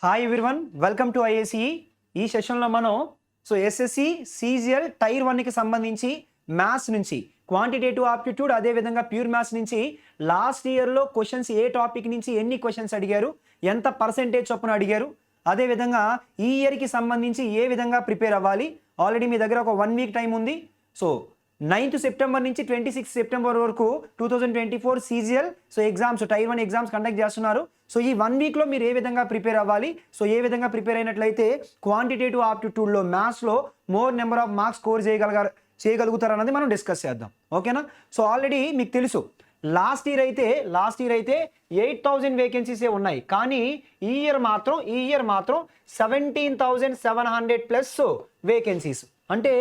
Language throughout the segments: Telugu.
Hi everyone, welcome to IACE. ఈ సెషన్లో మనం ఎస్ఎస్సి సీజీఎల్ టైర్ 1కి సంబంధించి మ్యాథ్స్ నుంచి క్వాంటిటేటివ్ ఆప్టిట్యూడ్, అదేవిధంగా ప్యూర్ మ్యాథ్స్ నుంచి లాస్ట్ ఇయర్లో క్వశ్చన్స్ ఏ టాపిక్ నుంచి ఎన్ని క్వశ్చన్స్ అడిగారు, ఎంత పర్సెంటేజ్ చొప్పున అడిగారు, అదేవిధంగా ఈ ఇయర్కి సంబంధించి ఏ విధంగా ప్రిపేర్ అవ్వాలి. ఆల్రెడీ మీ దగ్గర ఒక 1 వీక్ టైం ఉంది. 9th సెప్టెంబర్ నుంచి 26 సెప్టెంబర్ వరకు 2024 CGL exams, tier 1 exams conduct చేస్తున్నారు. ఈ 1 వీక్లో మీరు ఏ విధంగా ప్రిపేర్ అవ్వాలి, ఏ విధంగా ప్రిపేర్ అయినట్లయితే క్వాంటిటేటివ్ ఆప్టిట్యూడ్లో మ్యాథ్స్లో more number of marks score చేయగలుగుతారు అన్నది మనం డిస్కస్ చేద్దాం. ఓకేనా? ఆల్రెడీ మీకు తెలుసు లాస్ట్ ఇయర్ అయితే 8,000 వేకెన్సీసే ఉన్నాయి. కానీ ఈ ఇయర్ మాత్రం 17,700 ప్లస్ వేకెన్సీస్. అంటే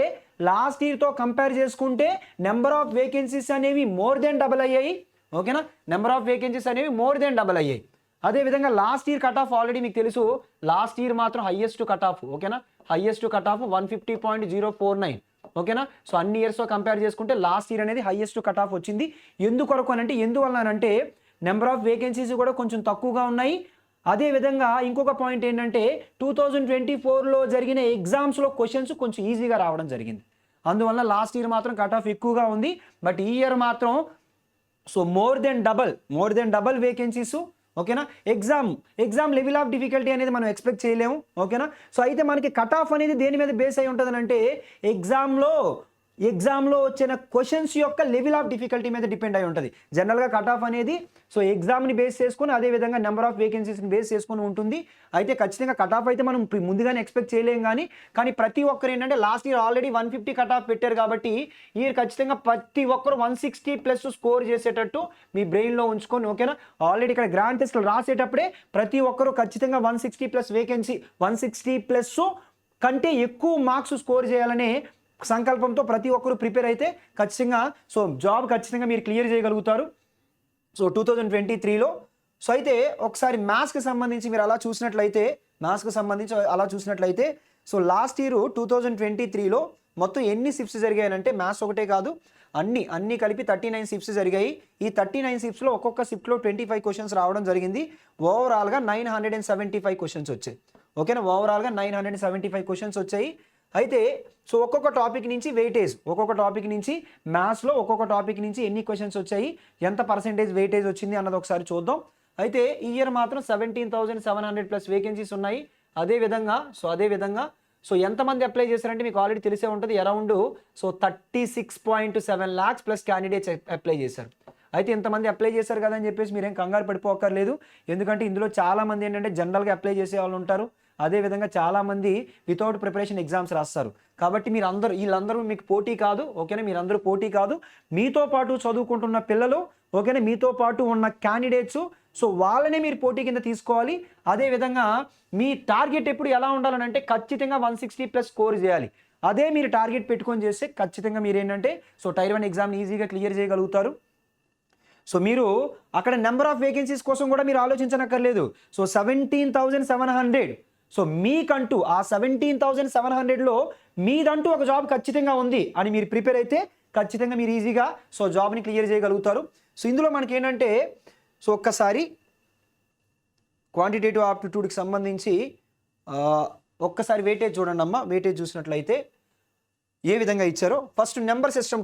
లాస్ట్ ఇయర్తో కంపేర్ చేసుకుంటే నెంబర్ ఆఫ్ వేకెన్సీస్ అనేవి మోర్ దెన్ డబల్ అయ్యాయి. ఓకేనా? నెంబర్ ఆఫ్ వేకెన్సీస్ అనేవి మోర్ దెన్ డబల్ అయ్యాయి. అదేవిధంగా last year cut off already మీకు తెలుసు. లాస్ట్ ఇయర్ మాత్రం హైయెస్ట్ కట్ ఆఫ్. ఓకేనా? Highest cut off 150.049. ఓకేనా? అన్ని ఇయర్స్తో కంపేర్ చేసుకుంటే లాస్ట్ ఇయర్ అనేది హైయెస్ట్ కట్ ఆఫ్ వచ్చింది. ఎందువలనంటే నెంబర్ ఆఫ్ వేకెన్సీస్ కూడా కొంచెం తక్కువగా ఉన్నాయి. అదేవిధంగా ఇంకొక పాయింట్ ఏంటంటే 2024లో జరిగిన ఎగ్జామ్స్లో క్వశ్చన్స్ కొంచెం ఈజీగా రావడం జరిగింది. అందువల్ల లాస్ట్ ఇయర్ మాత్రం కట్ ఆఫ్ ఎక్కువగా ఉంది. బట్ ఈ ఇయర్ మాత్రం మోర్ దెన్ డబల్ వేకెన్సీస్. ఓకేనా? ఎగ్జామ్ లెవెల్ ఆఫ్ డిఫికల్టీ అనేది మనం ఎక్స్పెక్ట్ చేయలేము. ఓకేనా? అయితే మనకి కట్ ఆఫ్ అనేది దేని మీద బేస్ అయి ఉంటుంది అంటే ఎగ్జామ్లో వచ్చిన క్వశ్చన్స్ యొక్క లెవెల్ ఆఫ్ డిఫికల్టీ మీద డిపెండ్ అయి ఉంటుంది. జనరల్గా కట్ ఆఫ్ అనేది ఎగ్జామ్ని బేస్ చేసుకుని, అదేవిధంగా నెంబర్ ఆఫ్ వేకెన్సీస్ని బేస్ చేసుకుని ఉంటుంది. అయితే ఖచ్చితంగా కట్ ఆఫ్ అయితే మనం ముందుగానే ఎక్స్పెక్ట్ చేయలేం. కానీ ప్రతి ఒక్కరు ఏంటంటే last year already 150 cut off పెట్టారు కాబట్టి ఈ ఇయర్ ఖచ్చితంగా ప్రతి ఒక్కరు 160+ స్కోర్ చేసేటట్టు మీ బ్రెయిన్లో ఉంచుకొని. ఓకేనా? ఆల్రెడీ ఇక్కడ గ్రాండ్ టెస్ట్లు రాసేటప్పుడే ప్రతి ఒక్కరు ఖచ్చితంగా 160+ వేకెన్సీ, 160+ కంటే ఎక్కువ మార్క్స్ స్కోర్ చేయాలనే సంకల్పంతో ప్రతి ఒక్కరు ప్రిపేర్ అయితే ఖచ్చితంగా జాబ్ ఖచ్చితంగా మీరు క్లియర్ చేయగలుగుతారు 2023లో. అయితే ఒకసారి మ్యాథ్స్కి సంబంధించి మీరు అలా చూసినట్లయితే లాస్ట్ ఇయర్ 2023లో మొత్తం ఎన్ని షిఫ్ట్స్ జరిగాయనంటే మ్యాథ్స్ ఒకటే కాదు, అన్ని కలిపి 39 షిఫ్ట్స్ జరిగాయి. ఈ 39 షిఫ్ట్స్లో ఒక్కొక్క షిఫ్ట్లో 25 క్వశ్చన్స్ రావడం జరిగింది. ఓవరాల్గా 975 క్వశ్చన్స్ వచ్చాయి. ఓకేనా? ఓవరాల్గా 975 క్వశ్చన్స్ వచ్చాయి. అయితే ఒక్కొక్క టాపిక్ నుంచి మ్యాథ్స్లో ఒక్కొక్క టాపిక్ నుంచి ఎన్ని క్వశ్చన్స్ వచ్చాయి, ఎంత పర్సెంటేజ్ వెయిటేజ్ వచ్చింది అన్నది ఒకసారి చూద్దాం. అయితే ఈ ఇయర్ మాత్రం 17,700+ వేకెన్సీస్ ఉన్నాయి. అదేవిధంగా ఎంతమంది అప్లై చేశారంటే మీకు ఆల్రెడీ తెలిసే ఉంటుంది. Around 36.7 lakhs plus candidates apply చేశారు. అయితే ఇంతమంది అప్లై చేశారు కదా అని చెప్పేసి మీరేం కంగారు పడిపోక్కర్లేదు. ఎందుకంటే ఇందులో చాలామంది ఏంటంటే జనరల్గా అప్లై చేసే వాళ్ళు ఉంటారు. అదేవిధంగా చాలామంది వితౌట్ ప్రిపరేషన్ ఎగ్జామ్స్ రాస్తారు. కాబట్టి వీళ్ళందరూ మీకు పోటీ కాదు. ఓకేనా? మీరందరూ పోటీ కాదు. మీతో పాటు చదువుకుంటున్న పిల్లలు, ఓకేనా, మీతో పాటు ఉన్న క్యాండిడేట్స్, వాళ్ళనే మీరు పోటీ కింద తీసుకోవాలి. అదేవిధంగా మీ టార్గెట్ ఎప్పుడు ఎలా ఉండాలనంటే ఖచ్చితంగా 160+ స్కోర్ చేయాలి. అదే మీరు టార్గెట్ పెట్టుకొని చేస్తే ఖచ్చితంగా మీరు ఏంటంటే టైర్ 1 ఎగ్జామ్ని ఈజీగా క్లియర్ చేయగలుగుతారు. మీరు అక్కడ నెంబర్ ఆఫ్ వేకెన్సీస్ కోసం కూడా మీరు ఆలోచించనక్కర్లేదు. 17,700 మీకంటూ ఆ 17,700లో మీదంటూ ఒక జాబ్ ఖచ్చితంగా ఉంది అని మీరు ప్రిపేర్ అయితే ఖచ్చితంగా మీరు ఈజీగా జాబ్ని క్లియర్ చేయగలుగుతారు. ఇందులో మనకి ఏంటంటే ఒక్కసారి క్వాంటిటేటివ్ ఆప్టిట్యూడ్కి సంబంధించి ఒక్కసారి వెయిటేజ్ చూడండి అమ్మా. వెయిటేజ్ చూసినట్లయితే ఏ విధంగా ఇచ్చారో ఫస్ట్ నెంబర్ సిస్టమ్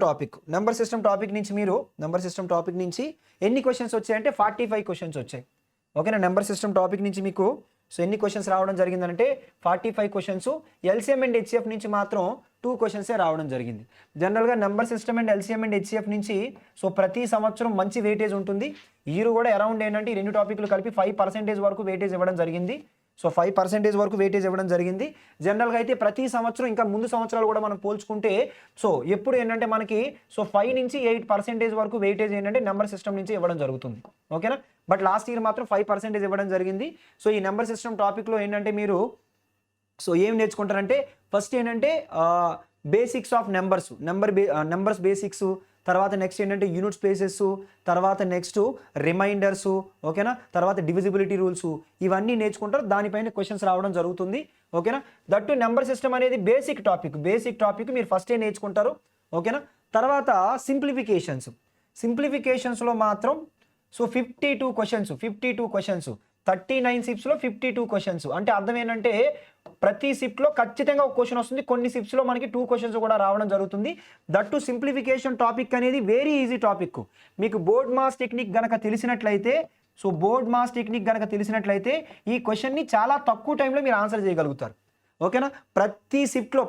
టాపిక్ నుంచి ఎన్ని క్వశ్చన్స్ వచ్చాయంటే 45 క్వశ్చన్స్ వచ్చాయి. ఓకేనా? నెంబర్ సిస్టమ్ టాపిక్ నుంచి మీకు ఎన్ని క్వశ్చన్స్ రావడం జరిగిందంటే 45 క్వశ్చన్స్. ఎల్సిఎం అండ్ హెచ్సిఎఫ్ నుంచి మాత్రం 2 క్వశ్చన్సే రావడం జరిగింది. జనరల్గా number system and LCM and HCF నుంచి ప్రతి సంవత్సరం మంచి వెయిటేజ్ ఉంటుంది. ఈరు కూడా అరౌండ్ ఏంటంటే ఈ 2 టాపిక్లు కలిపి 5% వరకు వెయిటేజ్ ఇవ్వడం జరిగింది. 5% వరకు వెయిటేజ్ ఇవ్వడం జరిగింది. జనరల్గా అయితే ప్రతి సంవత్సరం ఇంకా ముందు సంవత్సరాలు కూడా మనం పోల్చుకుంటే ఎప్పుడు ఏంటంటే మనకి 5 నుంచి 8% వరకు వెయిటేజ్ ఏంటంటే నెంబర్ సిస్టమ్ నుంచి ఇవ్వడం జరుగుతుంది. ఓకేనా? బట్ లాస్ట్ ఇయర్ మాత్రం 5% ఇవ్వడం జరిగింది. ఈ నెంబర్ సిస్టమ్ టాపిక్లో ఏంటంటే మీరు ఏం నేర్చుకుంటారంటే ఫస్ట్ ఏంటంటే బేసిక్స్ ఆఫ్ నెంబర్స్ బేసిక్స్, తర్వాత నెక్స్ట్ ఏంటంటే యూనిట్ స్పేసెస్, తర్వాత నెక్స్ట్ రిమైండర్స్, ఓకేనా, తర్వాత డివిజిబిలిటీ రూల్స్, ఇవన్నీ నేర్చుకుంటారు. దానిపైన క్వశ్చన్స్ రావడం జరుగుతుంది. ఓకేనా? దట్టు నెంబర్ సిస్టమ్ అనేది బేసిక్ టాపిక్ మీరు ఫస్టే నేర్చుకుంటారు. ఓకేనా? తర్వాత సింప్లిఫికేషన్స్లో మాత్రం 52 క్వశ్చన్స్ 39 షిప్స్లో 52 క్వశ్చన్స్. అంటే అర్థం ఏంటంటే ప్రతి షిప్లో ఖచ్చితంగా ఒక క్వశ్చన్ వస్తుంది. కొన్ని షిప్స్లో మనకి 2 క్వశ్చన్స్ కూడా రావడం జరుగుతుంది. దట్టు సింప్లిఫికేషన్ టాపిక్ అనేది వెరీ ఈజీ టాపిక్. మీకు బోర్డ్ మాస్ టెక్నిక్ గనక తెలిసినట్లయితే, సో బోర్డ్ మాస్ టెక్నిక్ గనక తెలిసినట్లయితే ఈ క్వశ్చన్ని చాలా తక్కువ టైంలో మీరు ఆన్సర్ చేయగలుగుతారు. ఓకేనా? ప్రతి షిఫ్ట్లో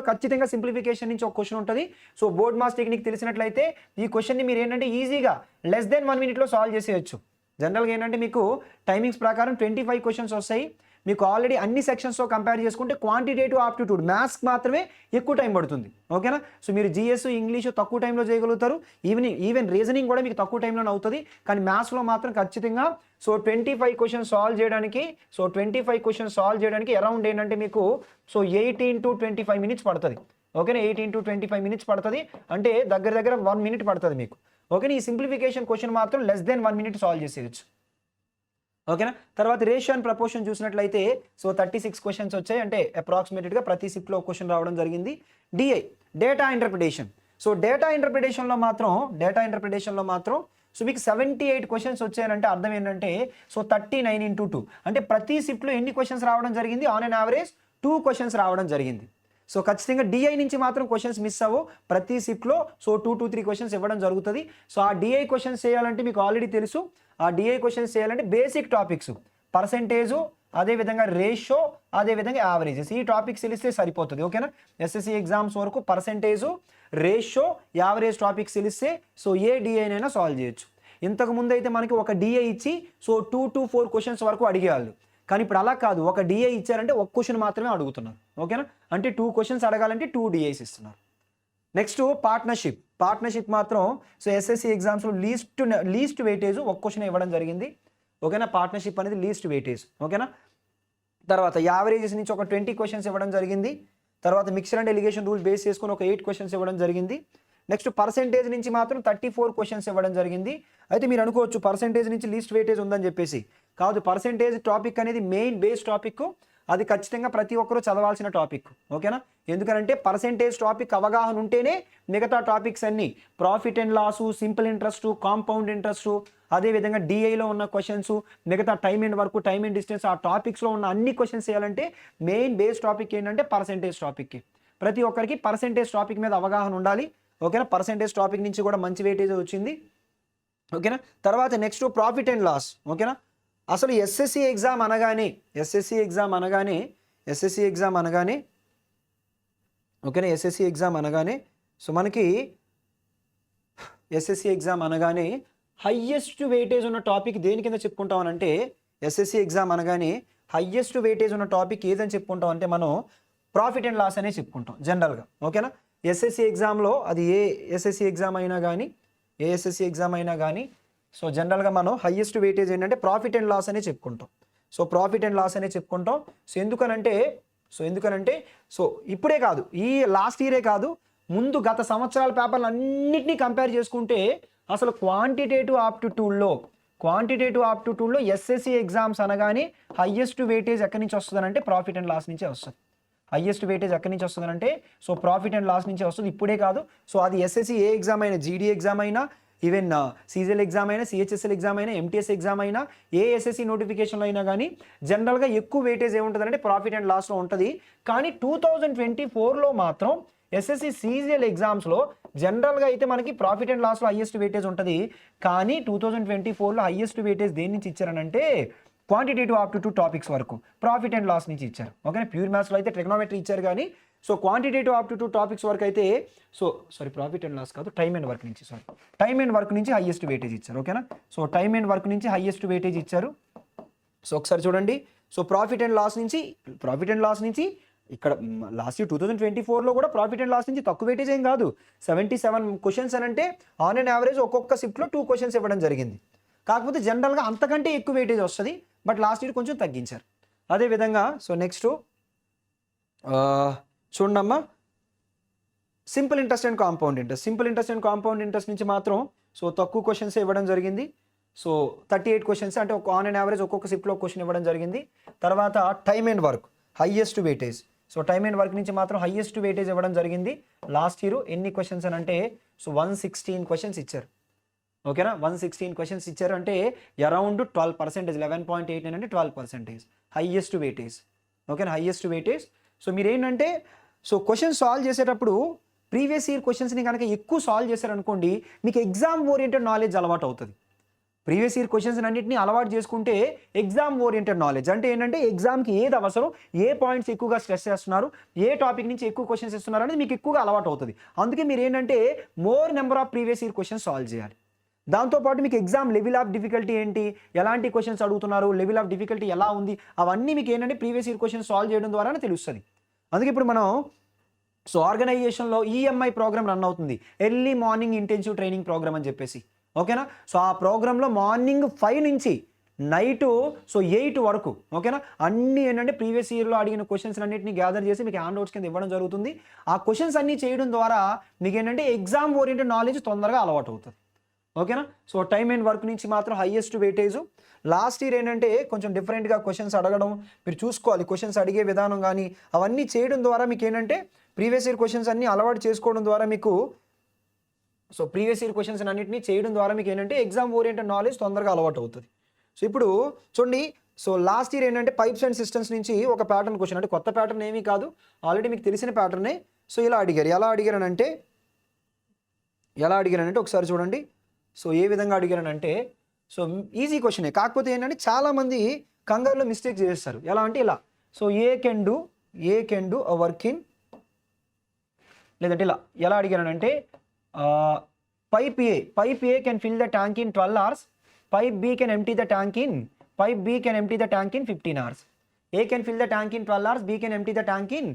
ఖచ్చితంగా సింప్లిఫికేషన్ నుంచి ఒక క్వశ్చన్ ఉంటుంది. సో బోర్డ్ మాస్ టెక్నిక్ తెలిసినట్లయితే ఈ క్వశ్చన్ని మీరు ఏంటంటే ఈజీగా లెస్ దెన్ 1 minute సాల్వ్ చేసేయచ్చు. జనరల్గా ఏంటంటే మీకు టైమింగ్స్ ప్రకారం 25 క్వశ్చన్స్ వస్తాయి. మీకు ఆల్రెడీ అన్ని సెక్షన్స్తో కంపేర్ చేసుకుంటే క్వాంటిటేటివ్ ఆప్టిట్యూడ్ మ్యాథ్స్ మాత్రమే ఎక్కువ టైం పడుతుంది. ఓకేనా? సో మీరు జిఎస్ ఇంగ్లీష్ తక్కువ టైంలో చేయగలుగుతారు. ఈవెన్ రీజనింగ్ కూడా మీకు తక్కువ టైంలోనే అవుతుంది. కానీ మ్యాథ్స్లో మాత్రం ఖచ్చితంగా సో 25 క్వశ్చన్స్ సాల్వ్ చేయడానికి అరౌండ్ ఏంటంటే మీకు సో 18 to 25 minutes పడుతుంది. ఓకేనా? 18 to 25 minutes పడుతుంది. అంటే దగ్గర 1 minute పడుతుంది మీకు. ఓకేనా? ఈ సింప్లిఫికేషన్ క్వశ్చన్ మాత్రం లెస్ దెన్ 1 minute సాల్వ్ చేసేయచ్చు. ఓకేనా? తర్వాత రేషియో అండ్ ప్రపోర్షన్ చూసినట్లయితే సో 36 క్వశ్చన్స్ వచ్చాయి. అంటే అప్రాక్సిమేటెడ్గా ప్రతి షిప్లో క్వశ్చన్ రావడం జరిగింది. DI data interpretation. So data ఇంటర్ప్రిటేషన్లో మాత్రం సో మీకు 78 క్వశ్చన్స్ వచ్చాయంటే అర్థం ఏంటంటే సో 39 into 2 అంటే ప్రతి షిప్లో ఎన్ని క్వశ్చన్స్ రావడం జరిగింది? ఆన్ అన్ యావరేజ్ 2 క్వశ్చన్స్ రావడం జరిగింది. సో ఖచ్చితంగా డిఐ నుంచి మాత్రం క్వశ్చన్స్ మిస్ అవ్వవు. ప్రతి షిప్లో సో 2 to 3 క్వశ్చన్స్ ఇవ్వడం జరుగుతుంది. సో ఆ డిఐ క్వశ్చన్స్ చేయాలంటే మీకు ఆల్రెడీ తెలుసు. ఆ డిఐ క్వశ్చన్స్ చేయాలంటే బేసిక్ టాపిక్స్ పర్సెంటేజు, అదేవిధంగా రేషియో, అదేవిధంగా యావరేజెస్, ఈ టాపిక్స్ తెలిస్తే సరిపోతుంది. ఓకేనా? ఎస్ఎస్సి ఎగ్జామ్స్ వరకు పర్సెంటేజు, రేషియో, యావరేజ్ టాపిక్స్ తెలిస్తే సో ఏ డిఐనైనా సాల్వ్ చేయొచ్చు. ఇంతకు ముందు అయితే మనకి ఒక డిఐ ఇచ్చి సో 2 to 4 క్వశ్చన్స్ వరకు అడిగేవాళ్ళు. కానీ ఇప్పుడు అలా కాదు. ఒక డిఐ ఇచ్చారంటే ఒక క్వశ్చన్ మాత్రమే అడుగుతున్నారు. ఓకేనా? అంటే 2 క్వశ్చన్స్ అడగాలంటే 2 డిఐస్ ఇస్తున్నారు. నెక్స్ట్ పార్ట్నర్షిప్ మాత్రం సో ఎస్ఎస్సి ఎగ్జామ్స్లో లీస్ట్ వెయిటేజ్ ఒక క్వశ్చన్ ఇవ్వడం జరిగింది. ఓకేనా? పార్ట్నర్షిప్ అనేది లీస్ట్ వెయిటేజ్. ఓకేనా? తర్వాత యావరేజెస్ నుంచి ఒక 20 క్వశ్చన్స్ ఇవ్వడం జరిగింది. తర్వాత mixer and allegation rule base చేసుకుని ఒక 8 క్వశ్చన్స్ ఇవ్వడం జరిగింది. నెక్స్ట్ పర్సెంటేజ్ నుంచి మాత్రం 34 క్వశ్చన్స్ ఇవ్వడం జరిగింది. అయితే మీరు అనుకోవచ్చు పర్సెంటేజ్ నుంచి లీస్ట్ వెయిటేజ్ ఉందని చెప్పేసి. కాదు, పర్సెంటేజ్ టాపిక్ అనేది మెయిన్ బేస్ టాపిక్. అది ఖచ్చితంగా ప్రతి ఒక్కరూ చదవాల్సిన టాపిక్. ఓకేనా? ఎందుకంటే పర్సెంటేజ్ టాపిక్ అవగాహన ఉంటేనే మిగతా టాపిక్స్ అన్నీ profit and loss, simple interest, compound interest, అదేవిధంగా డిఐలో ఉన్న క్వశ్చన్స్, మిగతా time and work, time and distance, ఆ టాపిక్స్లో ఉన్న అన్ని క్వశ్చన్స్ చేయాలంటే మెయిన్ బేస్ టాపిక్ ఏంటంటే పర్సెంటేజ్ టాపిక్కి. ప్రతి ఒక్కరికి పర్సెంటేజ్ టాపిక్ మీద అవగాహన ఉండాలి. ఓకేనా? పర్సెంటేజ్ టాపిక్ నుంచి కూడా మంచి వెయిటేజ్ వచ్చింది. ఓకేనా? తర్వాత నెక్స్ట్ ప్రాఫిట్ అండ్ లాస్. ఓకేనా? అసలు ఎస్ఎస్సి ఎగ్జామ్ అనగానే ఓకేనా, ఎస్ఎస్సి ఎగ్జామ్ అనగానే సో మనకి ఎస్ఎస్సి ఎగ్జామ్ అనగానే హయ్యెస్ట్ వెయిటేజ్ ఉన్న టాపిక్ దేని కింద చెప్పుకుంటామనంటే, ఎస్ఎస్సి ఎగ్జామ్ అనగానే హయ్యెస్ట్ వెయిటేజ్ ఉన్న టాపిక్ ఏదని చెప్పుకుంటాం అంటే మనం ప్రాఫిట్ అండ్ లాస్ అనే చెప్పుకుంటాం జనరల్గా. ఓకేనా? ఎస్ఎస్సి ఎగ్జామ్లో అది ఏ ఎస్ఎస్సి ఎగ్జామ్ అయినా కానీ సో జనరల్గా మనం హయ్యెస్ట్ వెయిటేజ్ ఏంటంటే ప్రాఫిట్ అండ్ లాస్ అనే చెప్పుకుంటాం. సో ఎందుకనంటే ఇప్పుడే కాదు, ఈ లాస్ట్ ఇయరే కాదు, ముందు గత సంవత్సరాల పేపర్లు అన్నింటినీ కంపేర్ చేసుకుంటే అసలు క్వాంటిటేటివ్ ఆప్టిట్యూడ్లో ఎస్ఎస్సి ఎగ్జామ్స్ అనగానే హయ్యెస్ట్ వెయిటేజ్ ఎక్కడి నుంచి వస్తుందనంటే ప్రాఫిట్ అండ్ లాస్ నుంచే వస్తుంది. హయ్యెస్ట్ వెయిటేజ్ ఎక్కడి నుంచి వస్తుందంటే సో ప్రాఫిట్ అండ్ లాస్ నుంచే వస్తుంది. ఇప్పుడే కాదు, సో అది ఎస్ఎస్సి ఏ ఎగ్జామ్ అయినా, జీడీ ఎగ్జామ్ అయినా, ఈవెన్ సీజీఎల్ ఎగ్జామ్ అయినా, సిహెచ్ఎస్ఎల్ ఎగ్జామ్ అయినా, ఎంటీఎస్ ఎగ్జామ్ అయినా, ఏ ఎస్ఎస్సి నోటిఫికేషన్లో అయినా కానీ జనరల్గా ఎక్కువ వెయిటేజ్ ఏముంటుందంటే ప్రాఫిట్ అండ్ లాస్లో ఉంటుంది. కానీ 2024లో మాత్రం ఎస్ఎస్సి సీజీఎల్ ఎగ్జామ్స్లో జనరల్గా అయితే మనకి ప్రాఫిట్ అండ్ లాస్లో హయ్యెస్ట్ వెయిటేజ్ ఉంటుంది. కానీ 2024లో హయ్యెస్ట్ వెయిటేజ్ దేని నుంచి ఇచ్చారనంటే క్వాంటిటేటివ్ ఆప్టిట్యూడ్ టాపిక్స్ వరకు ప్రాఫిట్ అండ్ లాస్ నుంచి ఇచ్చారు. ఓకే, ప్యూర్ మ్యాథ్స్లో అయితే ట్రిగ్నోమెట్రీ ఇచ్చారు. కానీ సో క్వాంటిటేటివ్ ఆప్టిట్యూడ్ టాపిక్స్ వరకు అయితే ప్రాఫిట్ అండ్ లాస్ కాదు, టైమ్ అండ్ వర్క్ నుంచి హైయెస్ట్ వెయిటేజ్ ఇచ్చారు. ఓకేనా? సో టైమ్ అండ్ వర్క్ నుంచి హైయెస్ట్ వెయిటేజ్ ఇచ్చారు. సో ఒకసారి చూడండి. సో ప్రాఫిట్ అండ్ లాస్ నుంచి ఇక్కడ లాస్ట్ ఇయర్ 2024లో కూడా ప్రాఫిట్ అండ్ లాస్ నుంచి తక్కువ వెయిటేజ్ ఏం కాదు. 77 క్వశ్చన్స్ అని అంటే ఆన్ అండ్ యావరేజ్ ఒక్కొక్క షిఫ్ట్లో 2 క్వశ్చన్స్ ఇవ్వడం జరిగింది. కాకపోతే జనరల్గా అంతకంటే ఎక్కువ వెయిటేజ్ వస్తుంది. బట్ లాస్ట్ ఇయర్ కొంచెం తగ్గించారు. అదేవిధంగా సో నెక్స్ట్ చూడమ్మా, simple interest and compound interest నుంచి మాత్రం సో తక్కువ క్వశ్చన్స్ ఇవ్వడం జరిగింది. సో 38 క్వశ్చన్స్ అంటే ఆన్ అండ్ యావరేజ్ ఒక్కొక్క షిఫ్ట్లో క్వశ్చన్ ఇవ్వడం జరిగింది. తర్వాత time and work highest weightage. So time and work నుంచి మాత్రం హైయెస్ట్ వెయిటేజ్ ఇవ్వడం జరిగింది. లాస్ట్ ఇయర్ ఎన్ని క్వశ్చన్స్ అని అంటే సో 116 క్వశ్చన్స్ ఇచ్చారు. ఓకేనా 116 క్వశ్చన్స్ ఇచ్చారు అంటే అరౌండ్ 12%, 11.89 అంటే 12%, హైయెస్ట్ వెయిటేజ్. ఓకేనా, హైయెస్ట్ వెయిటేజ్. సో మీరు ఏంటంటే సో క్వశ్చన్ సాల్వ్ చేసేటప్పుడు ప్రీవియస్ ఇయర్ క్వశ్చన్స్ని కనుక ఎక్కువ సాల్వ్ చేశారనుకోండి మీకు ఎగ్జామ్ ఓరియంటెడ్ నాలెడ్జ్ అలవాటు అవుతుంది. ప్రీవియస్ ఇయర్ క్వశ్చన్స్ అన్నింటినీ అలవాటు చేసుకుంటే ఎగ్జామ్ ఓరియంటెడ్ నాలెడ్జ్ అంటే ఏంటంటే ఎగ్జామ్కి ఏది అవసరం, ఏ పాయింట్స్ ఎక్కువగా స్ట్రెస్ చేస్తున్నారు, ఏ టాపిక్ నుంచి ఎక్కువ క్వశ్చన్స్ ఇస్తున్నారు అనేది మీకు ఎక్కువగా అలవాటు అవుతుంది. అందుకే మీరు ఏంటంటే more number of previous year questions solve చేయాలి. దాంతోపాటు మీకు ఎగ్జామ్ లెవెల్ ఆఫ్ డిఫికల్టీ ఏంటి, ఎలాంటి క్వశ్చన్స్ అడుగుతున్నారు, లెవెల్ ఆఫ్ డిఫికల్టీ ఎలా ఉంది, అవన్నీ మీకు ఏంటంటే ప్రీవియస్ ఇయర్ క్వశ్చన్స్ సాల్వ్ చేయడం ద్వారానే తెలుస్తుంది. అందుకే ఇప్పుడు మనం సో ఆర్గనైజేషన్లో ఈఎంఐ ప్రోగ్రామ్ రన్ అవుతుంది, early morning intensive training program అని చెప్పేసి. ఓకేనా, సో ఆ ప్రోగ్రాంలో మార్నింగ్ 5 నుంచి నైట్ 8 వరకు ఓకేనా అన్నీ ఏంటంటే ప్రీవియస్ ఇయర్లో అడిగిన క్వశ్చన్స్ అన్నింటినీ గ్యాదర్ చేసి మీకు హ్యాండ్ అవుట్స్ కింద ఇవ్వడం జరుగుతుంది. ఆ క్వశ్చన్స్ అన్నీ చేయడం ద్వారా మీకు ఏంటంటే ఎగ్జామ్ ఓరియంటెడ్ నాలెడ్జ్ తొందరగా అలవాటు అవుతుంది. ఓకేనా, సో టైమ్ అండ్ వర్క్ నుంచి మాత్రం హైయెస్ట్ వెయిటేజ్. లాస్ట్ ఇయర్ ఏంటంటే కొంచెం డిఫరెంట్గా క్వశ్చన్స్ అడగడం మీరు చూసుకోవాలి, క్వశ్చన్స్ అడిగే విధానం కానీ అవన్నీ చేయడం ద్వారా మీకు ఏంటంటే ప్రీవియస్ ఇయర్ క్వశ్చన్స్ అన్నీ అలవాటు చేసుకోవడం ద్వారా మీకు సో ప్రీవియస్ ఇయర్ క్వశ్చన్స్ అన్నింటినీ చేయడం ద్వారా మీకు ఏంటంటే ఎగ్జామ్ ఓరియంటెడ్ నాలెడ్జ్ తొందరగా అలవాటు అవుతుంది. సో ఇప్పుడు చూడండి, సో లాస్ట్ ఇయర్ ఏంటంటే పైప్స్ అండ్ సిస్టమ్స్ నుంచి ఒక ప్యాటర్న్ క్వశ్చన్, అంటే కొత్త ప్యాటర్న్ ఏమీ కాదు, ఆల్రెడీ మీకు తెలిసిన ప్యాటర్నే. సో ఇలా అడిగారు, ఎలా అడిగారనంటే ఒకసారి చూడండి. సో ఏ విధంగా అడిగారనంటే సో ఈజీ క్వశ్చనే, కాకపోతే ఏంటంటే చాలామంది కంగారులో మిస్టేక్ చేస్తారు. ఎలా అంటే ఇలా, so A can do a work in, లేదంటే ఇలా ఎలా అడిగారనంటే pipe A can fill the tank in 12 hours, pipe B can empty the tank in 15 hours. A can fill the tank in 12 hours, B can empty the tank in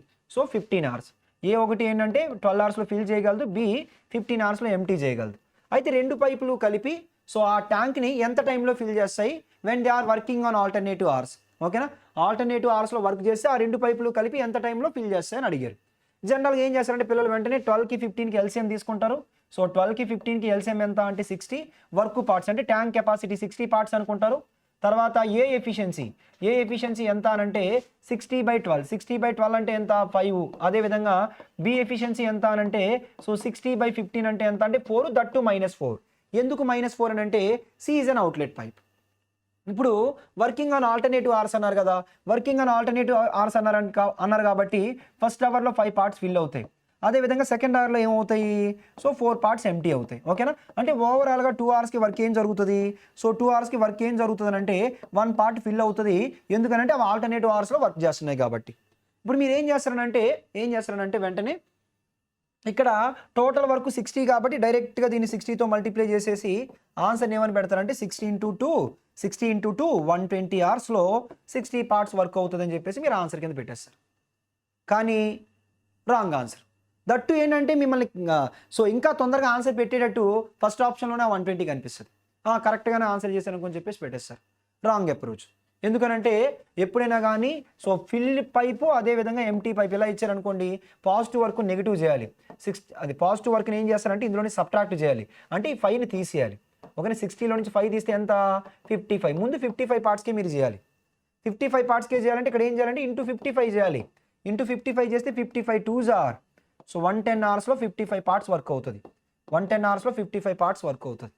15 hours. ఏ ఒకటి ఏంటంటే 12 అవర్స్లో ఫిల్ చేయగలదు, బి 15 అవర్స్లో ఎంటీ చేయగలదు. అయితే రెండు పైపులు కలిపి సో ఆ ట్యాంక్ని ఎంత టైంలో ఫిల్ చేస్తాయి, when they are working on alternative hours. ఓకేనా, ఆల్టర్నేటివ్ అవర్స్లో వర్క్ చేస్తే ఆ రెండు పైపులు కలిపి ఎంత టైంలో ఫిల్ చేస్తాయని అడిగారు. జనరల్గా ఏం చేస్తారంటే పిల్లలు వెంటనే 12కి 15కి ఎల్సిఎం తీసుకుంటారు. సో 12కి 15కి ఎల్సిఎం ఎంత అంటే 60, వర్క్ పార్ట్స్ అంటే ట్యాంక్ కెపాసిటీ 60 పార్ట్స్ అనుకుంటారు. తర్వాత ఏ ఎఫిషియన్సీ ఎంత అనంటే 60/12, 60/12 అంటే ఎంత 5. అదేవిధంగా బి ఎఫిషియన్సీ ఎంత అనంటే సో 60/15 అంటే ఎంత అంటే 4, దట్టు -4. ఎందుకు -4 అని అంటే C is an outlet pipe. ఇప్పుడు వర్కింగ్ ఆన్ ఆల్టర్నేటివ్ అవర్స్ అన్నారు కదా, వర్కింగ్ ఆన్ ఆల్టర్నేటివ్ అవర్స్ అన్నారు కాబట్టి ఫస్ట్ అవర్లో 5 పార్ట్స్ ఫిల్ అవుతాయి. అదేవిధంగా సెకండ్ అవర్లో ఏమవుతాయి, సో 4 పార్ట్స్ ఎంటీ అవుతాయి. ఓకేనా, అంటే ఓవరాల్గా 2 అవర్స్కి వర్క్ ఏం జరుగుతుంది, సో 2 అవర్స్కి వర్క్ ఏం జరుగుతుంది అంటే 1 పార్ట్ ఫిల్ అవుతుంది. ఎందుకనంటే అవి ఆల్టర్నేటివ్ అవర్స్లో వర్క్ చేస్తున్నాయి కాబట్టి. ఇప్పుడు మీరు ఏం చేస్తారనంటే వెంటనే ఇక్కడ టోటల్ వర్క్ 60 కాబట్టి డైరెక్ట్గా దీన్ని 60తో మల్టిప్లై చేసేసి ఆన్సర్ ఏమని పెడతారంటే 60 × 2 120 అవర్స్లో 60 పార్ట్స్ వర్క్ అవుతుందని చెప్పేసి మీరు ఆన్సర్ కింద పెట్టేస్తారు. కానీ రాంగ్ ఆన్సర్. దట్టు ఏంటంటే మిమ్మల్ని సో ఇంకా తొందరగా ఆన్సర్ పెట్టేటట్టు ఫస్ట్ ఆప్షన్లోనే 120 కనిపిస్తుంది, కరెక్ట్గానే ఆన్సర్ చేశాను అని చెప్పేసి పెట్టేస్తారు. Wrong approach. ఎందుకనంటే ఎప్పుడైనా కానీ సో ఫిల్ పైపు అదేవిధంగా ఎంటీ పైప్ ఇలా ఇచ్చారనుకోండి, పాజిటివ్ వర్క్ నెగిటివ్ చేయాలి. అది పాజిటివ్ వర్క్ని ఏం చేస్తారంటే ఇందులోని సబ్ట్రాక్ట్ చేయాలి, అంటే ఈ 5ని తీసేయాలి. ఓకేనా, 60లో నుంచి 5 తీస్తే ఎంత 55. ముందు 55 పార్ట్స్కే మీరు చేయాలి. 55 పార్ట్స్కే చేయాలంటే ఇక్కడ ఏం చేయాలంటే ఇంటూ 55 చేయాలి. ఇంటూ 55 చేస్తే 55 2s ఆర్ సో 110 అవర్స్లో 55 పార్ట్స్ వర్క్ అవుతుంది. 110 అవర్స్లో 55 పార్ట్స్ వర్క్ అవుతుంది.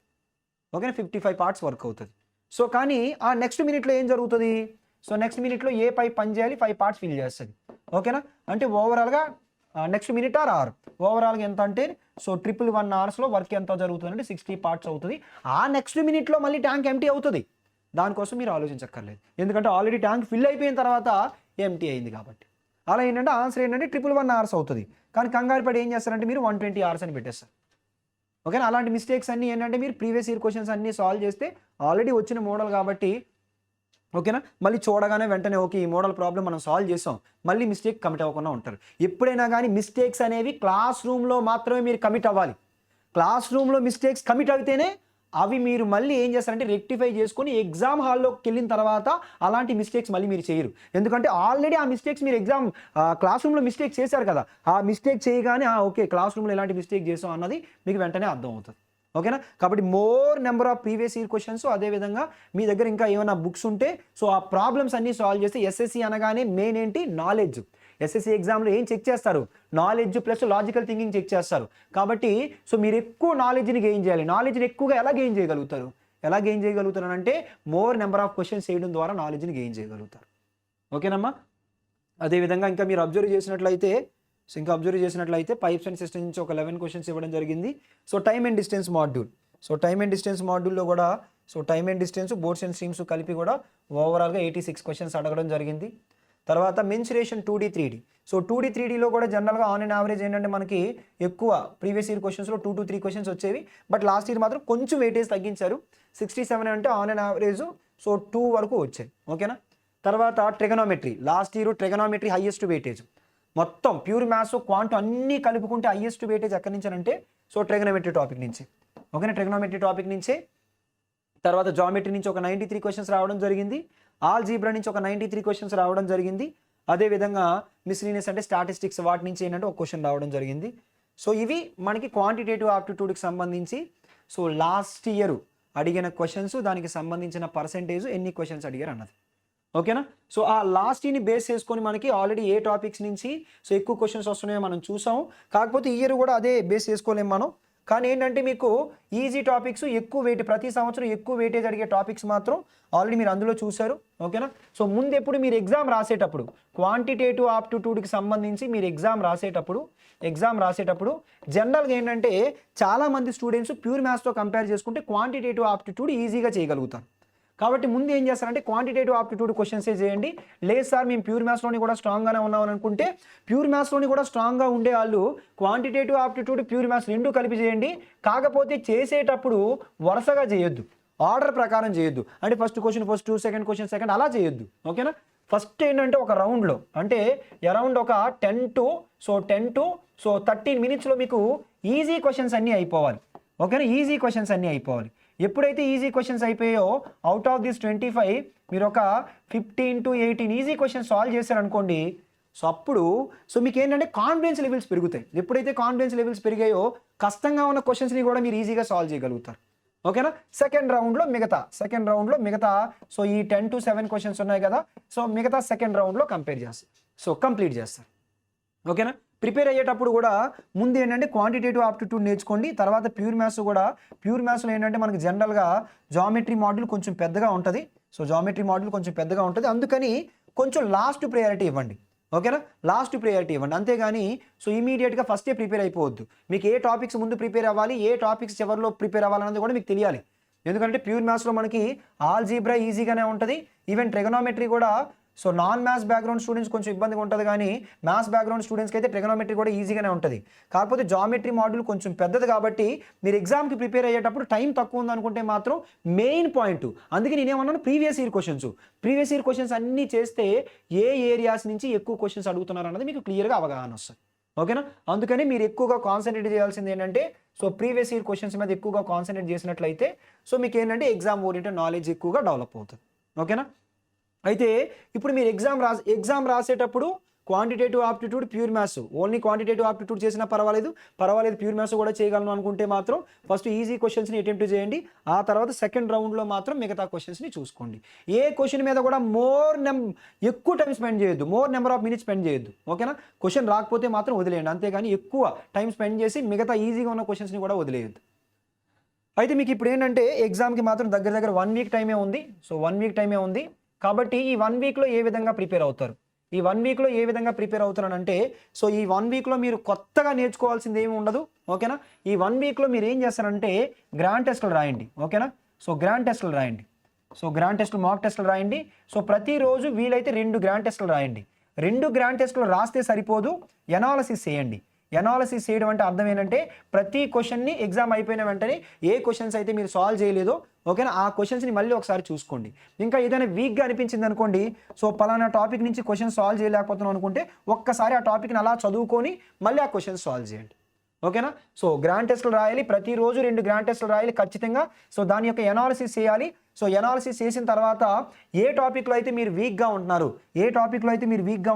ఓకేనా, 55 పార్ట్స్ వర్క్ అవుతుంది. సో కానీ ఆ నెక్స్ట్ మినిట్లో ఏం జరుగుతుంది, సో నెక్స్ట్ మినిట్లో ఏ పైప్ పని చేయాలి, 5 పార్ట్స్ ఫిల్ చేస్తుంది. ఓకేనా, అంటే ఓవరాల్గా నెక్స్ట్ మినిట్ ఆర్ ఓవరాల్గా ఎంత అంటే సో 111 అవర్స్లో వర్క్ ఎంత జరుగుతుంది అంటే 60 పార్ట్స్ అవుతుంది. ఆ నెక్స్ట్ మినిట్లో మళ్ళీ ట్యాంక్ ఎంటీ అవుతుంది. దానికోసం మీరు ఆలోచించక్కర్లేదు, ఎందుకంటే ఆల్రెడీ ట్యాంక్ ఫిల్ అయిపోయిన తర్వాత ఎంటీ అయింది కాబట్టి. అలా ఏంటంటే ఆన్సర్ ఏంటంటే 111 అవర్స్ అవుతుంది. కానీ కంగారు పడి ఏం చేస్తారంటే మీరు 120 అవర్స్ అని పెట్టేస్తారు. ఓకేనా, అలాంటి మిస్టేక్స్ అన్నీ ఏంటంటే మీరు ప్రీవియస్ ఇయర్ క్వశ్చన్స్ అన్నీ సాల్వ్ చేస్తే ఆల్రెడీ వచ్చిన మోడల్ కాబట్టి ఓకేనా, మళ్ళీ చూడగానే వెంటనే ఓకే ఈ మోడల్ ప్రాబ్లం మనం సాల్వ్ చేసాం, మళ్ళీ మిస్టేక్ కమిట్ అవ్వకుండా ఉంటారు. ఎప్పుడైనా కానీ మిస్టేక్స్ అనేవి క్లాస్ రూమ్లో మాత్రమే మీరు కమిట్ అవ్వాలి. క్లాస్ రూమ్లో మిస్టేక్స్ కమిట్ అయితేనే అవి మీరు మళ్ళీ ఏం చేస్తారంటే రెక్టిఫై చేసుకొని ఎగ్జామ్ హాల్లోకి వెళ్ళిన తర్వాత అలాంటి మిస్టేక్స్ మళ్ళీ మీరు చేయరు. ఎందుకంటే ఆల్రెడీ ఆ మిస్టేక్స్ మీరు క్లాస్ రూమ్లో మిస్టేక్ చేశారు కదా, ఆ మిస్టేక్ చేయగానే ఓకే క్లాస్ రూమ్లో ఎలాంటి మిస్టేక్ చేసాం అన్నది మీకు వెంటనే అర్థం అవుతుంది. ఓకేనా, కాబట్టి more number of previous year questions, అదేవిధంగా మీ దగ్గర ఇంకా ఏమైనా బుక్స్ ఉంటే సో ఆ ప్రాబ్లమ్స్ అన్నీ సాల్వ్ చేస్తే ఎస్ఎస్సి అనగానే మెయిన్ ఏంటి నాలెడ్జ్. ఎస్ఎస్సి ఎగ్జామ్లో ఏం చెక్ చేస్తారు? Knowledge plus logical thinking check చేస్తారు. కాబట్టి సో మీరు ఎక్కువ నాలెడ్జ్ని గెయిన్ చేయాలి. నాలెడ్జ్ని ఎక్కువగా ఎలా గెయిన్ చేయగలుగుతారు? ఎలా గెయిన్ చేయగలుగుతారు అంటే మోర్ నెంబర్ ఆఫ్ క్వశ్చన్స్ చేయడం ద్వారా నాలెడ్జ్ని గెయిన్ చేయగలుగుతారు. ఓకేనమ్మా? అదేవిధంగా ఇంకా మీరు అబ్జర్వ్ చేసినట్లయితే పైప్స్ అండ్ సిస్టమ్స్ నుంచి ఒక 11 క్వశ్చన్స్ ఇవ్వడం జరిగింది. సో టైమ్ అండ్ డిస్టెన్స్ మాడ్యూల్లో కూడా so time and distance boards and streams కలిపి కూడా ఓవరాల్గా 86 క్వశ్చన్స్ అడగడం జరిగింది. తర్వాత mensuration 2D 3D. So 2D 3Dలో కూడా జనరల్గా ఆన్ అండ్ యావరేజ్ ఏంటంటే మనకి ఎక్కువ ప్రీవియస్ ఇయర్ క్వశ్చన్స్లో 2 to 3 క్వశ్చన్స్ వచ్చేవి. బట్ లాస్ట్ ఇయర్ మాత్రం కొంచెం వెయిటేజ్ తగ్గించారు. 67 అంటే ఆన్ అండ్ యావరేజ్ సో 2 వరకు వచ్చాయి. ఓకేనా? తర్వాత trigonometry, last year trigonometry highest weightage. మొత్తం ప్యూర్ మ్యాథ్స్ క్వాంట్ అన్నీ కలుపుకుంటే హైయెస్ట్ వెయిటేజ్ ఎక్కడి నుంచి అంటే సో ట్రిగనోమెట్రీ టాపిక్ నుంచి. ఓకేనా? ట్రిగనోమెట్రీ టాపిక్ నుంచే. తర్వాత జామెట్రీ నుంచి ఒక 93 క్వశ్చన్స్ రావడం జరిగింది. ఆల్జీబ్రా నుంచి ఒక 93 క్వశ్చన్స్ రావడం జరిగింది. అదేవిధంగా మిస్లీనియస్ అంటే స్టాటిస్టిక్స్ వాటి నుంచి ఏంటంటే ఒక క్వశ్చన్ రావడం జరిగింది. సో ఇవి మనకి క్వాంటిటేటివ్ ఆప్టిట్యూడ్కి సంబంధించి సో లాస్ట్ ఇయర్ అడిగిన క్వశ్చన్స్, దానికి సంబంధించిన పర్సెంటేజ్, ఎన్ని క్వశ్చన్స్ అడిగారు అన్నది. ఓకేనా? సో ఆ లాస్ట్ ఇయర్ని బేస్ చేసుకొని మనకి ఆల్రెడీ ఏ టాపిక్స్ నుంచి సో ఎక్కువ క్వశ్చన్స్ వస్తున్నాయో మనం చూసాము. కాకపోతే ఈ ఇయర్ కూడా అదే బేస్ చేసుకోలేము మనం. కానీ ఏంటంటే మీకు ఈజీ టాపిక్స్ ఎక్కువ ప్రతి సంవత్సరం ఎక్కువ వెయిటేజ్ అడిగే టాపిక్స్ మాత్రం ఆల్రెడీ మీరు అందులో చూశారు. ఓకేనా? సో ముందు ఎప్పుడు మీరు ఎగ్జామ్ రాసేటప్పుడు క్వాంటిటేటివ్ ఆప్టిట్యూడ్కి సంబంధించి మీరు ఎగ్జామ్ రాసేటప్పుడు జనరల్గా ఏంటంటే చాలామంది స్టూడెంట్స్ ప్యూర్ మ్యాథ్స్తో కంపేర్ చేసుకుంటే క్వాంటిటేటివ్ ఆప్టిట్యూడ్ ఈజీగా చేయగలుగుతారు. కాబట్టి ముందు ఏం చేస్తారంటే క్వాంటిటేటివ్ ఆప్టిట్యూడ్ క్వశ్చన్సే చేయండి. లేదు సార్ మేము ప్యూర్ మ్యాథ్స్లోని కూడా స్ట్రాంగ్గానే ఉన్నామని అనుకుంటే ప్యూర్ మ్యాథ్స్లోని కూడా స్ట్రాంగ్గా ఉండే వాళ్ళు క్వాంటిటేటివ్ ఆప్టిట్యూడ్ ప్యూర్ మ్యాథ్స్ రెండు కలిపి చేయండి. కాకపోతే చేసేటప్పుడు వరుసగా చేయొద్దు, ఆర్డర్ ప్రకారం చేయొద్దు. అంటే first question first, second question second అలా చేయొద్దు. ఓకేనా? ఫస్ట్ ఏంటంటే ఒక రౌండ్లో అంటే అరౌండ్ ఒక 10 to 13 మినిట్స్లో మీకు ఈజీ క్వశ్చన్స్ అన్నీ అయిపోవాలి. ఓకేనా? ఈజీ క్వశ్చన్స్ అన్నీ అయిపోవాలి. ఎప్పుడైతే ఈజీ క్వశ్చన్స్ అయిపోయాయో అవుట్ ఆఫ్ దిస్ 25 మీరు ఒక 15 to 18 ఈజీ క్వశ్చన్స్ సాల్వ్ చేశారనుకోండి. సో అప్పుడు మీకు ఏంటంటే కాన్ఫిడెన్స్ లెవెల్స్ పెరుగుతాయి. ఎప్పుడైతే కాన్ఫిడెన్స్ లెవెల్స్ పెరిగాయో కష్టంగా ఉన్న క్వశ్చన్స్ని కూడా మీరు ఈజీగా సాల్వ్ చేయగలుగుతారు. ఓకేనా? సెకండ్ రౌండ్లో మిగతా సో ఈ 10 to 7 క్వశ్చన్స్ ఉన్నాయి కదా, సో మిగతా సెకండ్ రౌండ్లో కంప్లీట్ చేస్తారు. ఓకేనా? ప్రిపేర్ అయ్యేటప్పుడు కూడా ముందు ఏంటంటే క్వాంటిటేటివ్ ఆప్టిట్యూడ్ నేర్చుకోండి. తర్వాత ప్యూర్ మ్యాథ్స్లో ఏంటంటే మనకి జనరల్గా జామెట్రీ మాడ్యూల్ కొంచెం పెద్దగా ఉంటుంది. అందుకని కొంచెం లాస్ట్ ప్రయారిటీ ఇవ్వండి. ఓకేనా? లాస్ట్ ప్రయారిటీ ఇవ్వండి. అంతేగాని సో ఇమీడియట్గా ఫస్టే ప్రిపేర్ అయిపోవద్దు. మీకు ఏ టాపిక్స్ ముందు ప్రిపేర్ అవ్వాలి, ఏ టాపిక్స్ చివరిలో ప్రిపేర్ అవ్వాలన్నది కూడా మీకు తెలియాలి. ఎందుకంటే ప్యూర్ మ్యాథ్స్లో మనకి ఆల్జీబ్రా ఈజీగానే ఉంటుంది. ఈవెన్ ట్రిగనోమెట్రీ కూడా so non maths background students కొంచెం ఇబ్బందిగా ఉంటుంది, కానీ మ్యాథ్స్ బ్యాక్గ్రౌండ్ స్టూడెంట్స్కి అయితే ట్రిగనోమెట్రీ కూడా ఈజీగానే ఉంటుంది. కాకపోతే జామెట్రీ మాడ్యూల్ కొంచెం పెద్దది కాబట్టి మీరు ఎగ్జామ్కి ప్రిపేర్ అయ్యేటప్పుడు టైం తక్కువ ఉందనుకుంటే మాత్రం మెయిన్ పాయింట్. అందుకే నేనేమన్నాను, ప్రీవియస్ ఇయర్ క్వశ్చన్స్ అన్నీ చేస్తే ఏ ఏరియాస్ నుంచి ఎక్కువ క్వశ్చన్స్ అడుగుతున్నారు అన్నది మీకు క్లియర్గా అవగాహన వస్తుంది. ఓకేనా? అందుకని మీరు ఎక్కువగా కాన్సన్ట్రేట్ చేయాల్సింది ఏంటంటే సో ప్రీవియస్ ఇయర్ క్వశ్చన్స్ మీద ఎక్కువగా కాన్సన్ట్రేట్ చేసినట్లయితే సో మీకు ఏంటంటే ఎగ్జామ్ ఓరియంటెడ్ నాలెడ్జ్ ఎక్కువగా డెవలప్ అవుతుంది. ఓకేనా? అయితే ఇప్పుడు మీరు ఎగ్జామ్ రాసేటప్పుడు quantitative aptitude, pure maths only quantitative aptitude చేసినా పర్వాలేదు, ప్యూర్ మ్యాథ్స్ కూడా చేయగలను అనుకుంటే మాత్రం ఫస్ట్ ఈజీ క్వశ్చన్స్ని అటెంప్ట్ చేయండి. ఆ తర్వాత సెకండ్ రౌండ్లో మాత్రం మిగతా క్వశ్చన్స్ని చూసుకోండి. ఏ క్వశ్చన్ మీద కూడా ఎక్కువ టైం స్పెండ్ చేయొద్దు, more number of minutes spend చేయొద్దు. ఓకేనా? క్వశ్చన్ రాకపోతే మాత్రం వదిలేయండి, అంతేగాని ఎక్కువ టైం స్పెండ్ చేసి మిగతా ఈజీగా ఉన్న క్వశ్చన్స్ని కూడా వదిలేయద్దు. అయితే మీకు ఇప్పుడు ఏంటంటే ఎగ్జామ్కి మాత్రం దగ్గర 1 వీక్ టైమే ఉంది. కాబట్టి ఈ 1 వీక్లో ఏ విధంగా ప్రిపేర్ అవుతారు? అంటే సో ఈ 1 వీక్లో మీరు కొత్తగా నేర్చుకోవాల్సింది ఏమి ఉండదు. ఓకేనా? ఈ 1 వీక్లో మీరు ఏం చేస్తారంటే గ్రాండ్ టెస్టులు రాయండి. ఓకేనా? సో గ్రాండ్ టెస్టులు మాక్ టెస్టులు రాయండి. సో ప్రతిరోజు వీలైతే 2 గ్రాండ్ టెస్టులు రాయండి. 2 గ్రాండ్ టెస్టులు రాస్తే సరిపోదు, ఎనాలసిస్ చేయండి. ఎనాలసిస్ చేయడం అంటే అర్థం ఏంటంటే ప్రతి క్వశ్చన్ని ఎగ్జామ్ అయిపోయిన వెంటనే ఏ క్వశ్చన్స్ అయితే మీరు సాల్వ్ చేయలేదో ఓకేనా ఆ క్వశ్చన్స్ని మళ్ళీ ఒకసారి చూసుకోండి. ఇంకా ఏదైనా వీక్గా అనిపించింది అనుకోండి, సో పలానా టాపిక్ నుంచి క్వశ్చన్ సాల్వ్ చేయలేకపోతున్నాం అనుకుంటే ఒక్కసారి ఆ టాపిక్ని అలా చదువుకొని మళ్ళీ ఆ క్వశ్చన్స్ సాల్వ్ చేయండి. ఓకేనా? సో గ్రాండ్ టెస్టులు రాయాలి, ప్రతిరోజు 2 గ్రాండ్ టెస్టులు రాయాలి ఖచ్చితంగా. సో దాని యొక్క ఎనాలిసిస్ చేయాలి. సో ఎనాలిసిస్ చేసిన తర్వాత ఏ టాపిక్లో అయితే మీరు వీక్గా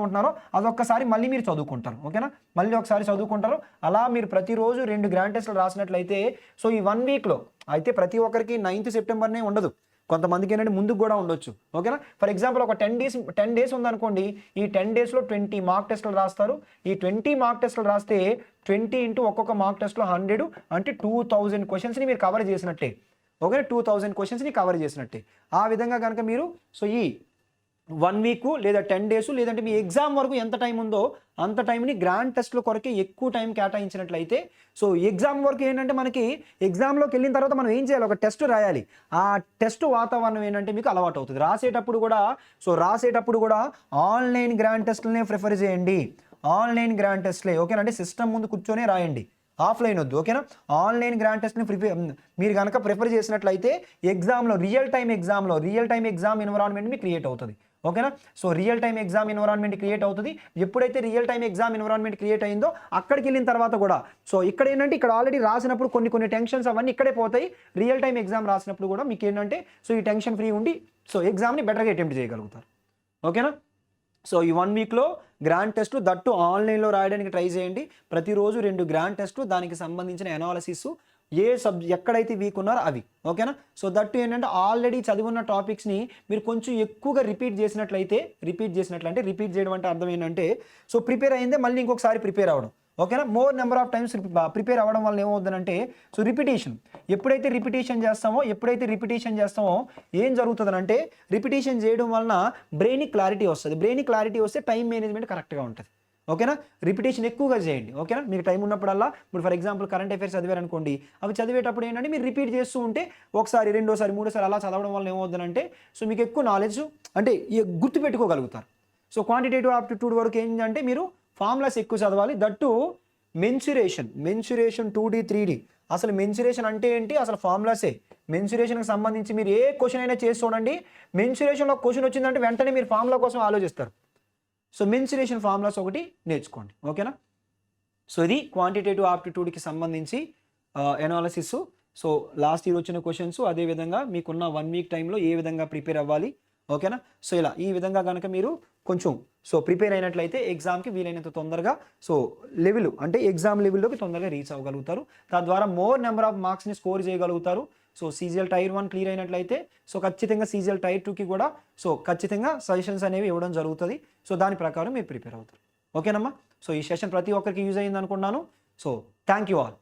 ఉంటున్నారో అదొక్కసారి మళ్ళీ మీరు చదువుకుంటారు. ఓకేనా? మళ్ళీ ఒకసారి చదువుకుంటారు. అలా మీరు ప్రతిరోజు 2 గ్రాండ్ టెస్టులు రాసినట్లయితే సో ఈ 1 వీక్లో అయితే ప్రతి ఒక్కరికి 9th సెప్టెంబర్నే ఉండదు. కొంతమందికి ఏంటంటే ముందుకు కూడా ఉండొచ్చు. ఓకేనా? ఫర్ ఎగ్జాంపుల్ ఒక 10 డేస్ ఉందనుకోండి. ఈ 10 డేస్లో 20 మార్క్ టెస్టులు రాస్తారు. ఈ 20 మార్క్ టెస్టులు రాస్తే 20 ఇంటూ ఒక్కొక్క మార్క్ టెస్ట్లో 100 అంటే 2000 క్వశ్చన్స్ని మీరు కవర్ చేసినట్టే. ఓకే, 2000 క్వశ్చన్స్ని కవర్ చేసినట్టే. ఆ విధంగా కనుక మీరు సో ఈ 1 వీక్ లేదా 10 డేస్ లేదంటే మీ ఎగ్జామ్ వరకు ఎంత టైం ఉందో అంత టైంని గ్రాండ్ టెస్ట్ల కొరకే ఎక్కువ టైం కేటాయించినట్లయితే సో ఎగ్జామ్ వరకు ఏంటంటే మనకి ఎగ్జామ్లోకి వెళ్ళిన తర్వాత మనం ఏం చేయాలి, ఒక టెస్ట్ రాయాలి. ఆ టెస్ట్ వాతావరణం ఏంటంటే మీకు అలవాటు అవుతుంది. రాసేటప్పుడు కూడా ఆన్లైన్ గ్రాండ్ టెస్ట్లనే ప్రిఫర్ చేయండి. ఆన్లైన్ గ్రాండ్ టెస్ట్లే. ఓకేనా? అంటే సిస్టమ్ ముందు కూర్చొనే రాయండి, ఆఫ్లైన్ వద్దు. ఓకేనా? ఆన్లైన్ గ్రాండ్ టెస్ట్ని మీరు కనుక ప్రిఫర్ చేసినట్లయితే ఎగ్జామ్లో రియల్ టైం ఎగ్జామ్ ఎన్విరాన్మెంట్ మీకు క్రియేట్ అవుతుంది. ఓకేనా? So real time exam environment create అవుతుంది. ఎప్పుడైతే real time exam environment create అయిందో అక్కడికి వెళ్ళిన తర్వాత కూడా సో ఇక్కడ ఏంటంటే ఇక్కడ ఆల్రెడీ రాసినప్పుడు కొన్ని టెన్షన్స్ అవన్నీ ఇక్కడే పోతాయి. రియల్ టైం ఎగ్జామ్ రాసినప్పుడు కూడా మీకు ఏంటంటే సో ఈ టెన్షన్ ఫ్రీ ఉండి సో ఎగ్జామ్ని బెటర్గా అటెంప్ట్ చేయగలుగుతారు. ఓకేనా? సో ఈ 1 వీక్లో గ్రాండ్ టెస్ట్ దట్టు ఆన్లైన్లో రాయడానికి ట్రై చేయండి. ప్రతిరోజు 2 గ్రాండ్ టెస్ట్లు, దానికి సంబంధించిన అనాలిసిస్, ఎక్కడైతే వీక్ ఉన్నారో అవి. ఓకేనా? సో దట్టు ఏంటంటే ఆల్రెడీ చదివిన టాపిక్స్ని మీరు కొంచెం ఎక్కువగా రిపీట్ చేయడం అంటే అర్థం ఏంటంటే సో ప్రిపేర్ అయిందే మళ్ళీ ఇంకొకసారి ప్రిపేర్ అవ్వడం. ఓకేనా? More number of times prepare అవ్వడం వల్ల ఏమవుతుందంటే సో రిపిటేషన్. ఎప్పుడైతే రిపిటేషన్ చేస్తామో ఏం జరుగుతుందనంటే రిపిటేషన్ చేయడం వలన బ్రెయిన్కి క్లారిటీ వస్తుంది. బ్రెయిన్కి క్లారిటీ వస్తే టైం మేనేజ్మెంట్ కరెక్ట్గా ఉంటుంది. ఓకేనా? రిపిటేషన్ ఎక్కువగా చేయండి. ఓకేనా? మీకు టైం ఉన్నప్పుడల్లా ఇప్పుడు ఫర్ ఎగ్జాంపుల్ కరెంట్ అఫైర్స్ చదివారనుకోండి, అవి చదివేటప్పుడు ఏంటంటే మీరు రిపీట్ చేస్తూ ఉంటే ఒకసారి, రెండోసారి, మూడోసారి అలా చదవడం వల్ల ఏమవుతుందంటే సో మీకు ఎక్కువ నాలెడ్జ్ అంటే గుర్తుపెట్టుకోగలుగుతారు. సో క్వాంటిటేటివ్ ఆప్టిట్యూడ్ వరకు ఏంటంటే మీరు ఫార్ములాస్ ఎక్కువ చదవాలి. That mensuration 2D 3D. అసలు మెన్సురేషన్ అంటే ఏంటి, అసలు ఫార్ములాసే. మెన్సురేషన్కి సంబంధించి మీరు ఏ క్వశ్చన్ అయినా చేసి చూడండి. మెన్సురేషన్లో క్వశ్చన్ వచ్చిందంటే వెంటనే మీరు ఫార్ములా కోసం ఆలోచిస్తారు. సో మెన్సురేషన్ ఫార్ములాస్ ఒకటి నేర్చుకోండి. ఓకేనా? సో ఇది క్వాంటిటేటివ్ ఆప్టిట్యూడ్కి సంబంధించి ఎనాలిసిస్. సో లాస్ట్ ఇయర్ వచ్చిన క్వశ్చన్స్, అదేవిధంగా మీకున్న 1 వీక్ టైంలో ఏ విధంగా ప్రిపేర్ అవ్వాలి. ఓకేనా? సో ఈ విధంగా కనుక మీరు కొంచెం సో ప్రిపేర్ అయినట్లయితే ఎగ్జామ్కి వీలైనంత తొందరగా సో లెవెల్ అంటే ఎగ్జామ్ లెవెల్లోకి తొందరగా రీచ్ అవ్వగలుగుతారు. తద్వారా మోర్ నెంబర్ ఆఫ్ మార్క్స్ని స్కోర్ చేయగలుగుతారు. సో CGL టైర్ 1 క్లియర్ అయినట్లయితే సో ఖచ్చితంగా CGL టైర్ 2కి కూడా సో ఖచ్చితంగా సజెషన్స్ అనేవి ఇవ్వడం జరుగుతుంది. సో దాని ప్రకారం మీరు ప్రిపేర్ అవుతారు. ఓకేనమ్మా? సో ఈ సెషన్ ప్రతి ఒక్కరికి యూజ్ అయ్యింది అనుకున్నాను. So thank you all.